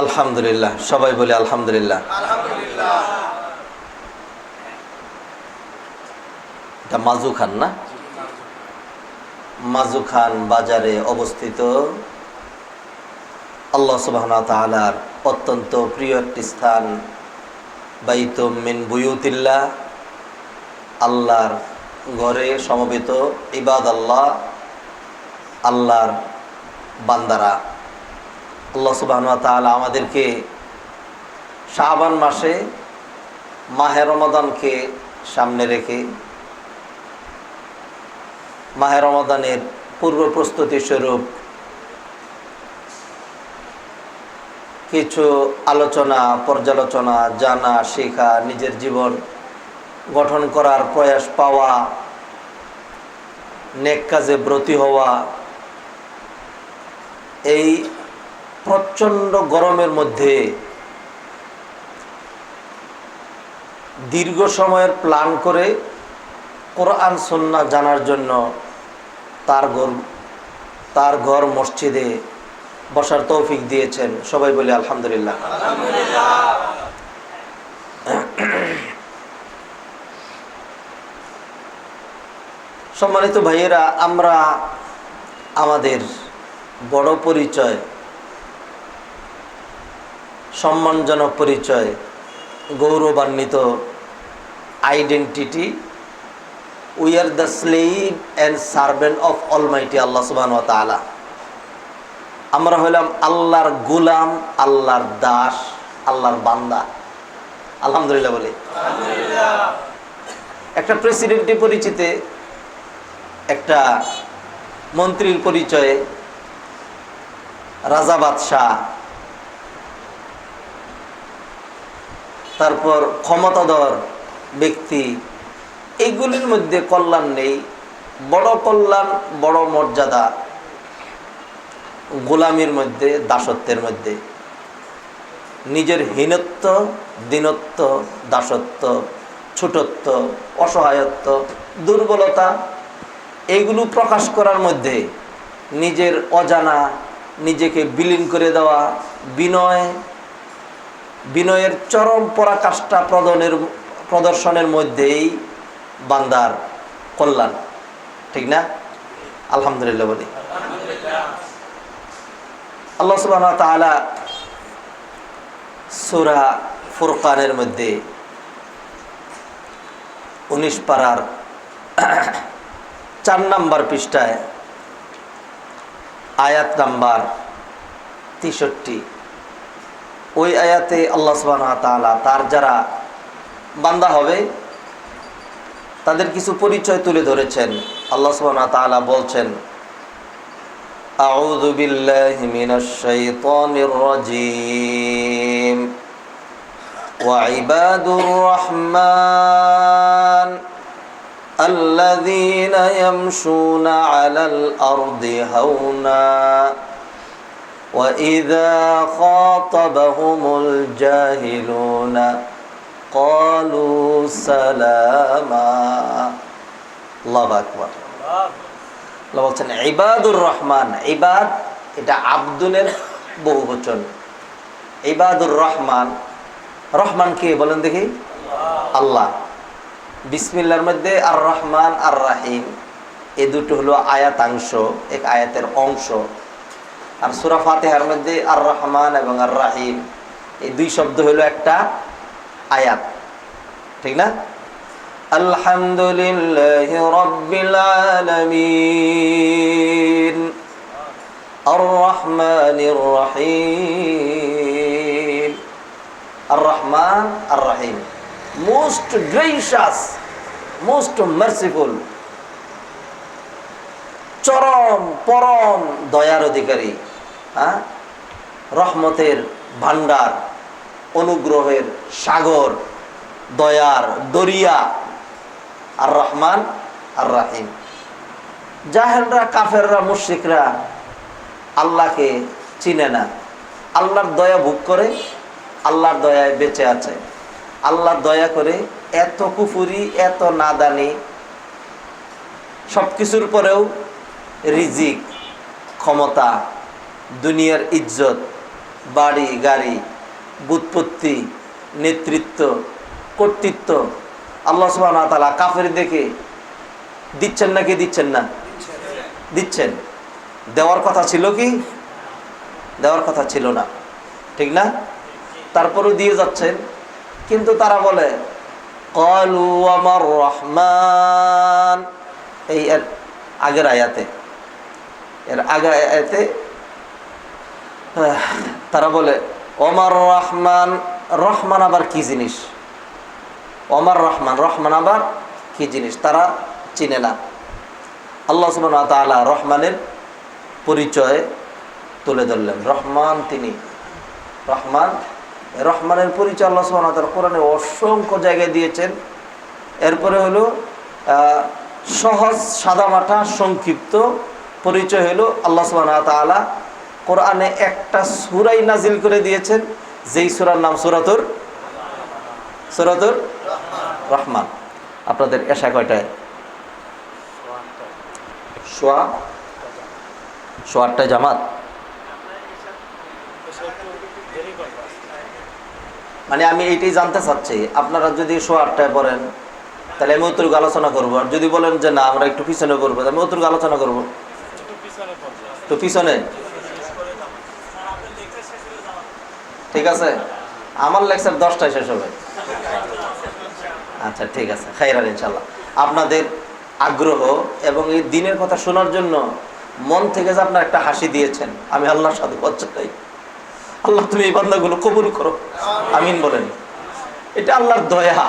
আলহামদুলিল্লাহ, সবাই বলি আলহামদুলিল্লাহ। আলহামদুলিল্লাহ। এটা মাজু খান না? মাজু খান বাজারে অবস্থিত আল্লাহ সুবহানাহু ওয়া তাআলার অত্যন্ত প্রিয় একটি স্থান, বাইতুম মিন বুয়ুতিল্লাহ, আল্লাহর ঘরে সমবেত ইবাদাল্লাহ, আল্লাহর বান্দারা। আল্লাহ সুবহানাহু ওয়া তাআলা আমাদেরকে শাবান মাসে মাহে রমাদানকে সামনে রেখে মাহে রমাদানের পূর্ব প্রস্তুতি স্বরূপ কিছু আলোচনা, পর্যালোচনা, জানা, শেখা, নিজের জীবন গঠন করার প্রয়াস পাওয়া, নেক কাজে ব্রতী হওয়া, এই প্রচণ্ড গরমের মধ্যে দীর্ঘ সময়ের প্ল্যান করে কোরআন সুন্নাহ জানার জন্য তার ঘর মসজিদে বসার তৌফিক দিয়েছেন। সবাই বলি আলহামদুলিল্লাহ। সম্মানিত ভাইয়েরা, আমরা আমাদের বড় পরিচয়, সম্মানজনক পরিচয়, গৌরবান্বিত identity, we are the slave and servant of almighty আল্লাহ সুবহানাহু ওয়া তাআলা। আমরা হইলাম আল্লাহর গোলাম, আল্লাহর দাস, আল্লাহর বান্দা। আলহামদুলিল্লাহ বলি। একটা প্রেসিডেন্টের পরিচিতে, একটা মন্ত্রীর পরিচয়ে, রাজা বাদশাহ, তারপর ক্ষমতাধর ব্যক্তি, এইগুলির মধ্যে কল্যাণ নেই। বড় কল্যাণ, বড় মর্যাদা গোলামির মধ্যে, দাসত্বের মধ্যে। নিজের হীনত্ব, দীনত্ব, দাসত্ব, ছোটত্ব, অসহায়ত্ব, দুর্বলতা, এইগুলো প্রকাশ করার মধ্যে নিজের অজানা, নিজেকে বিলীন করে দেওয়া, বিনয়ের চরম পরাকাষ্ঠা প্রদর্শনের মধ্যেই বান্দার কল্যাণ। ঠিক না? আলহামদুলিল্লাহ বলি। আল্লাহ সুবহানাহু ওয়া তাআলা সূরা ফুরকানের মধ্যে 19 পারার 4 নম্বর পৃষ্ঠায় আয়াত নাম্বার 63, ওই আয়াতে আল্লাহ সুবহানাহু ওয়া তাআলা তার যারা বান্দা হবে তাদের কিছু পরিচয় তুলে ধরেছেন। আল্লাহ সুবহানাহু ওয়া তাআলা বলছেন, আউযু বিল্লাহি মিনাশ শাইতানির রাজীম, ওয়া ইবাদুর রহমান আল্লাযীনা ইয়ামশুনা আলাল আরদি হাওনা ওয়া ইযা খাতাবাহুমুল জাহিলুনা ক্বালু সালামা। আল্লাহু আকবার। আল্লাহ বলছেন ইবাদুর রহমান। ইবাদ এটা আব্দুলের বহুবচন। ইবাদুর রহমান, রহমান কে বলেন দেখি? আল্লাহ। বিসমিল্লাহর মধ্যে আর রহমান আর রাহিম, এই দুটো হলো আয়াতাংশ, এক আয়াতের অংশ। আর সূরা ফাতিহার মধ্যে আর রহমান এবং আর রাহিম, এই দুই শব্দ হলো একটা আয়াত। ঠিক না? আলহামদুলিল্লাহি রাব্বিল আলামিন আর রহমানির রহিম। আর রহমান আর রহিম, মোস্ট গ্রেসিয়াস, মোস্ট মার্সিফুল, চরম পরম দয়ার অধিকারী, রহমতের ভান্ডার, অনুগ্রহের সাগর, দয়ার দরিয়া। আর রহমান আর রাহিম। জাহেলরা, কাফেররা, মুশরিকরা আল্লাহকে চিনে না, আল্লাহর দয়া ভোগ করে, আল্লাহর দয়ায় বেঁচে আছে। আল্লাহর দয়া করে এত কুফুরি, এত নাদানি, সব কিছুর পরেও রিজিক, ক্ষমতা, দুনিয়ার ইজ্জত বাড়ি গাড়ি, বুৎপত্তি, নেতৃত্ব, কর্তৃত্ব আল্লাহ সুবহানাহু ওয়া তাআলা কাফের দেখে দিচ্ছেন নাকি দিচ্ছেন না? দিচ্ছেন। দেওয়ার কথা ছিল কি? দেওয়ার কথা ছিল না, ঠিক না? তারপরও দিয়ে যাচ্ছেন। কিন্তু তারা বলে ক্বালু ওয়ামার রহমান, এই এর আগের আয়াতে, তারা বলে ওমর রহমান, রহমান আবার কি জিনিস? ওমর রহমান, রহমান আবার কি জিনিস? তারা চিনে না। আল্লাহ সুবহানাহু ওয়া তাআলা রহমানের পরিচয় তুলে ধরলেন। রহমান তিনি রহমান, রহমানের পরিচয় আল্লাহ সুবহানাহু ওয়া তাআলা কোরআনে অসংখ্য জায়গায় দিয়েছেন। এরপরে হলো সহজ সাদামাটা সংক্ষিপ্ত পরিচয় হলো আল্লাহ সুবহানাহু ওয়া তাআলা কোরআনে একটা সূরাই নাজিল করে দিয়েছেন, যেই সূরার নাম সূরাতুর রহমান। আপনাদের এশা কয়টায়? সোয়া 8টায় জামাত। মানে আমি এইটাই জানতে চাচ্ছি, আপনারা যদি সোয়া 8টায় পড়েন তাহলে আমি অতটুকু আলোচনা করবো, আর যদি বলেন যে না আমরা একটু পিছনে করবো, আমি অতটুকু আলোচনা করবো। তো পিছনে ঠিক আছে, আমার লেকচার 10টায় শেষ হবে। আচ্ছা ঠিক আছে, খাইরান ইনশাল্লাহ। আপনাদের আগ্রহ এবং এই দিনের কথা শোনার জন্য মন থেকে যে আপনার একটা হাসি দিয়েছেন, আমি আল্লাহর সাথে চাই। আল্লাহ তুমি এই বান্দাগুলো কবুল করো, আমিন বলেন। এটা আল্লাহর দয়া,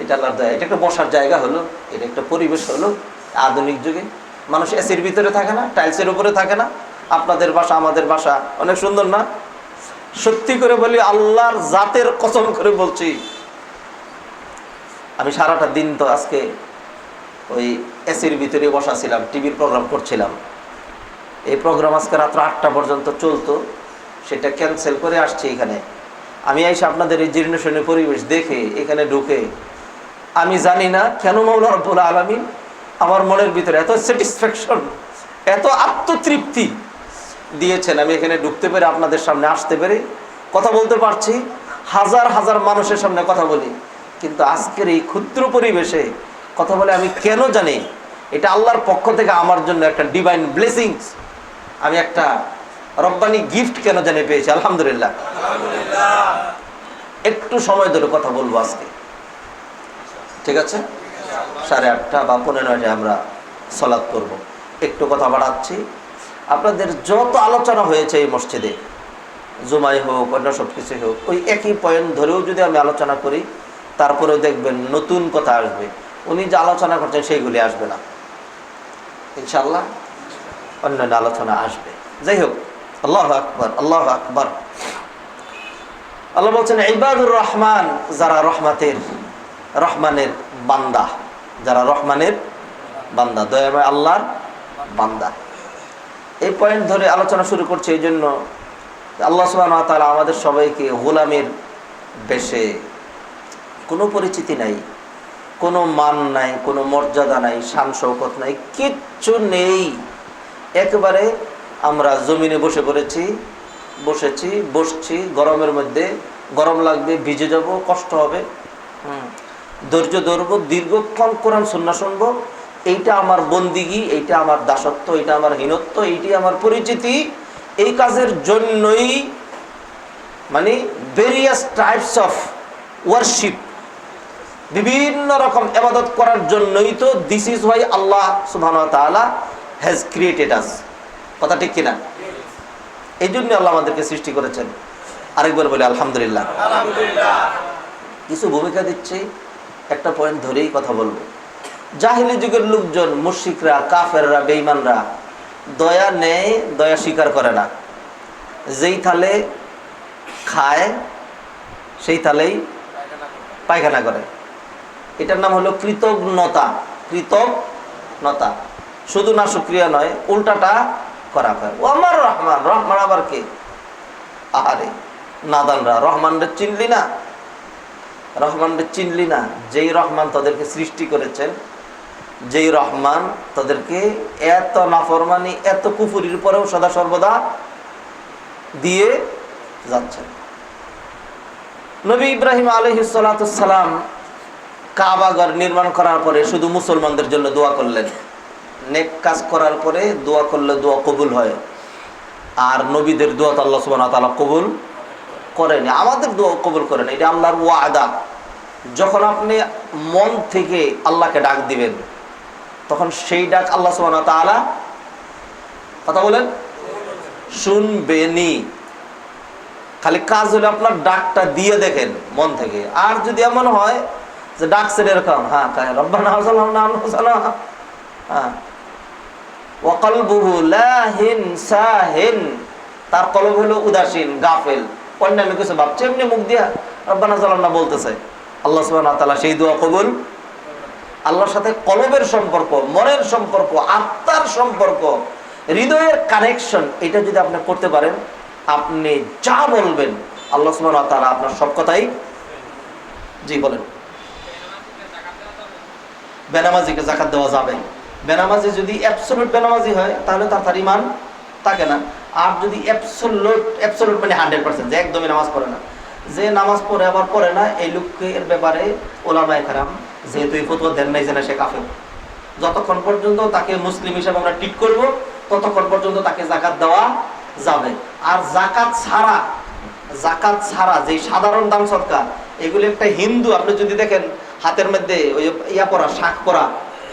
এটা আল্লাহর দয়া। এটা একটা বসার জায়গা হলো, এটা একটা পরিবেশ হলো। আধুনিক যুগে মানুষ এসির ভিতরে থাকে না, টাইলসের উপরে থাকে না। আপনাদের বাসা আমাদের বাসা অনেক সুন্দর না? সত্যি করে বলি, আল্লাহর জাতের কসম করে বলছি, আমি সারাটা দিন তো আজকে ওই এসির ভিতরে বসা ছিলাম, টিভির প্রোগ্রাম করছিলাম। এই প্রোগ্রাম আজকে রাত্র 8টা পর্যন্ত চলতো, সেটা ক্যান্সেল করে আসছি এখানে। আমি এসে আপনাদের এই জীর্ণশীর্ণ পরিবেশ দেখে এখানে ঢুকে আমি জানি না কেন মাওলা রব্বুল আলামিন আমার মনের ভিতরে এত স্যাটিসফ্যাকশন, এত আত্মতৃপ্তি দিয়েছেন। আমি এখানে ঢুকতে পেরে, আপনাদের সামনে আসতে পেরে, কথা বলতে পারছি, হাজার হাজার মানুষের সামনে কথা বলি। কিন্তু আজকের এই ক্ষুদ্র পরিবেশে কথা বলে আমি কেন জানি এটা আল্লাহর পক্ষ থেকে আমার জন্য একটা ডিভাইন ব্লেসিংস, আমি একটা রব্বানি গিফট কেন জানি পেয়েছি। আলহামদুলিল্লাহ। একটু সময় ধরে কথা বলবো আজকে, ঠিক আছে? 8:30 বা 9:15 আমরা সালাত করব। একটু কথা বাড়াচ্ছি। আপনাদের যত আলোচনা হয়েছে এই মসজিদে, জুমাই হোক অন্য সব কিছু হোক, ওই একই পয়েন্ট ধরেও যদি আমি আলোচনা করি, তারপরেও দেখবেন নতুন কথা আসবে। উনি যে আলোচনা করছেন সেইগুলি আসবে না, ইনশাআল্লাহ অন্যান্য আলোচনা আসবে। যাই হোক, আল্লাহু আকবার, আল্লাহু আকবার। আল্লাহ বলছেন ইবাদুর রহমান, যারা রহমানের বান্দা, যারা রহমানের বান্দা, দয়াময় আল্লাহর বান্দা। এই পয়েন্ট ধরে আলোচনা শুরু করছে এই জন্য আল্লাহ সুবহানাহু ওয়া তাআলা আমাদের সবাইকে গোলামের বেশে, কোনো পরিচিতি নাই, কোনো মান নাই, কোনো মর্যাদা নাই, শান শৌকত নাই, কিচ্ছু নেই। একেবারে আমরা জমিনে বসছি, গরমের মধ্যে, গরম লাগবে, ভিজে যাব, কষ্ট হবে, ধৈর্য ধরবো, দীর্ঘক্ষণ কোরআন সুন্নাহ শুনবো। এইটা আমার বন্দিগি, এইটা আমার দাসত্ব, এইটা আমার হীনত্ব, এইটি আমার পরিচিতি। এই কাজের জন্যই মানে ভেরিয়াস টাইপস অফ ওয়ারশিপ, বিভিন্ন রকম ইবাদত করার জন্যই তো দিস ইজ ওয়াই আল্লাহ সুবহানাহু ওয়া তাআলা হ্যাজ ক্রিয়েটেড আস। কথা ঠিক কিনা? এই জন্য আল্লাহ আমাদেরকে সৃষ্টি করেছেন। আরেকবার বলি আলহামদুলিল্লাহ। কিছু ভূমিকা দিচ্ছি, একটা পয়েন্ট ধরেই কথা বলবো। জাহিলি যুগের লোকজন, মুশরিকরা, কাফেররা, বেঈমানরা দয়া নেয়, দয়া স্বীকার করে না। যেই থালে খায় সেই থালেই পায়খানা করে। এটার নাম হলো কৃতজ্ঞতা। শুধু না শুকরিয়া নয়, উল্টাটা করা হয়। ও আমার রহমান, রহমান আবার কে? আহারে নাদানরা, রহমানরে চিনলি না? যেই রহমান তাদেরকে সৃষ্টি করেছেন, যেই রহমান তাদেরকে এত নাফরমানি, এত কুফরির পরেও সদা সর্বদা দিয়ে যাচ্ছেন। নবী ইব্রাহিম আলাইহিস সালাতু সালাম কাবা ঘর নির্মাণ করার পরে শুধু মুসলমানদের জন্য দোয়া করলেন। নেক কাজ করার পরে দোয়া করলে দোয়া কবুল হয়, আর নবীদের দোয়া তো আল্লাহ সুবহানাহু ওয়া তাআলা কবুল করেন, আমাদের দোয়া কবুল করেন। এটা আল্লাহর ওয়াদা। যখন আপনি মন থেকে আল্লাহকে ডাক দিবেন, তখন সেই ডাক আল্লাহ সুবহানাহু ওয়া তাআলা কথা বলেন শুনবেনই। খালি কাজ হলে আপনার ডাকটা দিয়ে দেখেন মন থেকে। আর যদি এমন হয় যে ডাকছেন এরকম, হ্যাঁ রব্বানা যালামনা আনফুসানা, হ্যাঁ ওয়া কলবুহু লাহিন সাহিন, তার কলব হলো উদাসীন গাফেল, অন্যান্য কিছু ভাবছে, এমনি মুখ দিয়া রব্বানা যালামনা বলতেছে, আল্লাহ সুবহানাহু ওয়া তাআলা সেই দোয়া কবুল। আল্লাহর সাথে কলবের সম্পর্ক, মনের সম্পর্ক, আত্মার সম্পর্ক, হৃদয়ের কানেকশন, এটা যদি আপনি করতে পারেন, আপনি যা বলবেন আল্লাহ সুবহানাহু ওয়া তাআলা আপনার সব কথাই জি বলেন। বেনামাজিকে যাকাত দেওয়া যাবে। বেনামাজি যদি অ্যাবসলিউট বেনামাজি হয় তাহলে তার ঈমান থাকে না। আর যদি অ্যাবসলিউট মানে 100% যে একদমই নামাজ পড়ে না, যে নামাজ পড়ে আবার পড়ে না, এই লোকের ব্যাপারে উলামায়ে কেরাম যেহেতু এই ফতোয়া দেন নাই যে না সে কাফের, যতক্ষণ পর্যন্ত তাকে মুসলিম হিসেবে আমরা ট্রিট করব ততক্ষণ পর্যন্ত তাকে যাকাত দেওয়া যাবে। আর যাকাত ছাড়া যে সাধারণ দান সদকা, এগুলি একটা হিন্দু, আপনি যদি দেখেন হাতের মধ্যে ওই ইয়া পরা, শাক পরা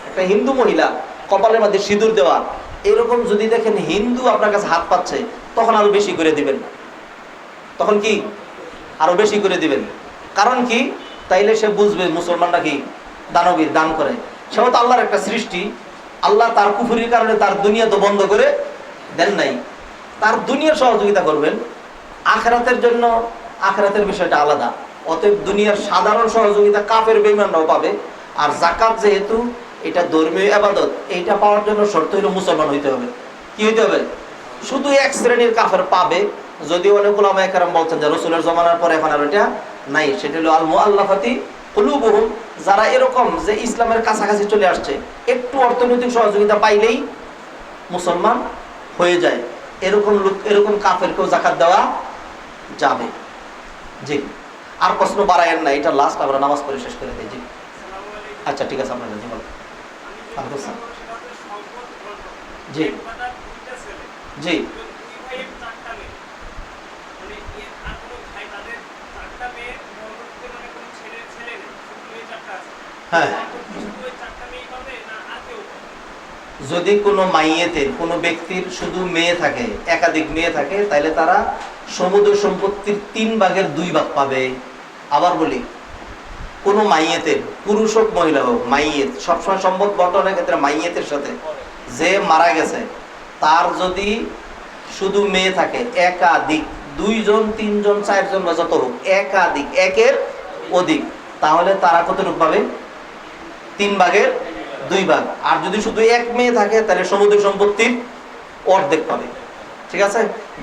একটা হিন্দু মহিলা, কপালের মধ্যে সিঁদুর দেওয়া, এরকম যদি দেখেন হিন্দু আপনার কাছে হাত পাচ্ছে, তখন আরো বেশি করে দিবেন। তখন কি আরো বেশি করে দিবেন। কারণ কি? তাইলে সে বুঝবে মুসলমানরা কি দানবীর, দান করে। সেও তো আল্লাহর একটা সৃষ্টি। আল্লাহ তার কুফরির কারণে তার দুনিয়া তো বন্ধ করে দেন নাই, তার দুনিয়ার সহযোগিতা করবেন। আখিরাতের জন্য আখিরাতের বিষয়টা আলাদা। অতএব দুনিয়ার সাধারণ সহযোগিতা কাফের বেঈমানরাও পাবে। আর যাকাত যেহেতু এটা ধর্মীয় ইবাদত, এইটা পাওয়ার জন্য শর্ত হলো মুসলমান হইতে হবে। কি হইতে হবে? শুধু এক শ্রেণীর কাফের পাবে, যদিও অনেক উলামায়ে কেরাম বলছেন যে রাসূলের জমানার পরে এখন আর এটা নাই। সেটা হলো আল মুআল্লাফাতি কুলুবুহুম, যারা এরকম যে ইসলামের কাছাকাছি চলে আসছে, একটু অর্থনৈতিক সহযোগিতা পাইলেই মুসলমান হয়ে যায়, এরকম লোক, এরকম কাফেরকেও যাকাত দেওয়া যাবে। জি, আর প্রশ্ন বাড়ায়েন না, এটা লাস্ট, আমরা নামাজ পড়ে শেষ করে দিই। জি আচ্ছা ঠিক আছে, আপনার জি বলেন। জি জি হ্যাঁ, যদি কোনো মাইয়েতের, কোনো ব্যক্তির শুধু মেয়ে থাকে, একাধিক মেয়ে থাকে, তাহলে তারা সমুদ্র সম্পত্তির 3/2 পাবে। আবার বলি, কোনো মাইয়েতের, পুরুষ হোক মহিলা হোক, মাইয়েত সবসময় সম্পদ বন্টনের ক্ষেত্রে মাইয়েতের সাথে যে মারা গেছে, তার যদি শুধু মেয়ে থাকে, একাধিক 2 জন 3 জন 4 জন বা যত হোক, একাধিক, একের অধিক, তাহলে তারা কতটুকু পাবে? 3/2। আর যদি শুধু এক মেয়ে থাকে, তাহলে সমুদ্র সম্পত্তির অর্ধেক পাবে। ঠিক আছে,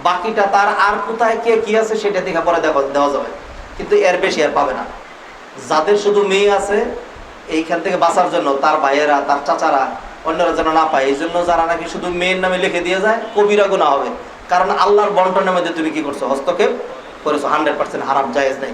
বাকিটা তার আর কোথায় কে কি আছে সেটা দেখা পরে দেওয়া যাবে, কিন্তু এর বেশি আর পাবে না। যাদের শুধু মেয়ে আছে, এইখান থেকে বাঁচার জন্য তার ভাইয়েরা, তার চাচারা, অন্যরা যেন না পায়, এই জন্য যারা নাকি শুধু মেয়ের নামে লিখে দিয়ে যায়, কবিরা গুনাহ হবে। কারণ আল্লাহর বন্টনের মধ্যে তুমি কি করছো? হস্তক্ষেপ করেছো। 100% হারাম, জায়েজ নাই।